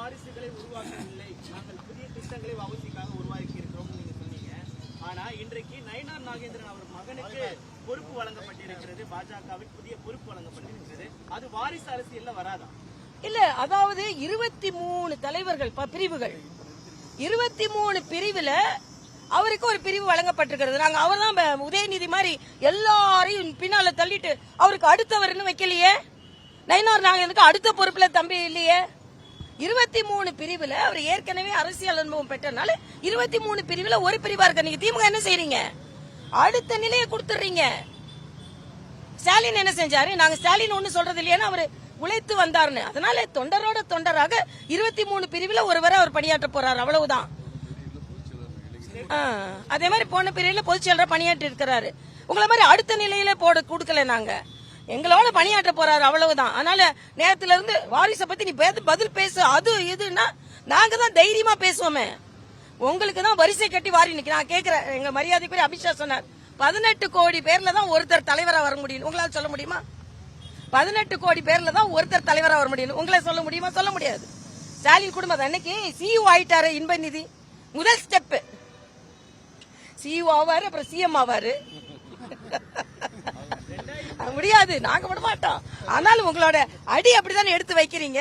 வாரிசுகளை உருவாக்கவில்லை, நாங்கள் புதிய திட்டங்களை வகுதிக்காக உருவாக்கி இருக்கிறோம் நீங்க சொன்னீங்க. ஆனா இன்றைக்கு நயினார் நாகேந்திரன் அவர் மகனுக்கு பொறுப்பு வழங்கப்பட்டிருக்கிறது, பாஜகவின் புதிய பொறுப்பு வழங்கப்பட்டிருக்கிறது. அது வாரிசு அரசியல்ல வராதா? இல்ல, அதாவது 23 தலைவர்கள் பிரிவுகள், 23 பிரிவுல அவருக்கு ஒரு பிரிவு வழங்கப்பட்டிருக்கிறது. நாங்க அவர் தான் உதயநிதி மாதிரி எல்லாரையும் பின்னால தள்ளிட்டு அவருக்கு அடுத்தவர்னு வைக்கலையே. நயினார் நாகேந்திரனுக்கு அடுத்த பொறுப்புல தம்பி இல்லையே. 23 பிரிவுல அவர் ஏற்கனவே அரசியல் அனுபவம் பெற்றனால 23 பிரிவுல ஒரு பிரிவா இருக்க. நீங்க திமுக என்ன செய்றீங்க? அடுத்த நிலையை கொடுத்துறீங்க. ஸ்டாலின் என்ன செஞ்சாரு? நாங்க ஸ்டாலின் ஒண்ணு சொல்றது இல்லையா, அவரு உழைத்து வந்தாருன்னு. அதனால தொண்டரோட தொண்டராக 23 பிரிவுல ஒருவரை அவர் பணியாற்ற போறாரு, அவ்வளவுதான். அதே மாதிரி போன பிரிவுல பொதுச் செயலர் பணியாற்றி இருக்கிறாரு. உங்களை மாதிரி அடுத்த நிலையில கொடுக்கல, நாங்க எங்களோட பணியாற்ற போறாரு, அவ்வளவுதான். அதனால நேரத்துல இருந்து வாரிசை பத்தி நீ பதில் பேசு, அது இதுன்னா நாங்க தான் தைரியமா பேசுவோமே. உங்களுக்கு தான் வரிசை கட்டி வாரி நிக்க. நான் கேட்கிறேன், எங்க மரியாதைக்குரிய அமித்ஷா சொன்னார் 18 கோடி பேர்ல தான் ஒருத்தர் தலைவரா வர முடியும். உங்களால சொல்ல முடியுமா? 18 கோடி பேர்ல தான் ஒருத்தர் தலைவரா வர முடியும். உங்களை சொல்ல முடியுமா? சொல்ல முடியாது. ஸ்டாலின் குடும்பம் அன்னைக்கு சிஇஓ ஆயிட்டாரு. இன்பநிதி முதல் ஸ்டெப் சிஇஓ ஆவாரு, அப்புறம் சிஎம் ஆவாரு. முடியாது, நாங்க விட மாட்டோம். ஆனாலும் உங்களோட அடி அப்படித்தானே எடுத்து வைக்கிறீங்க.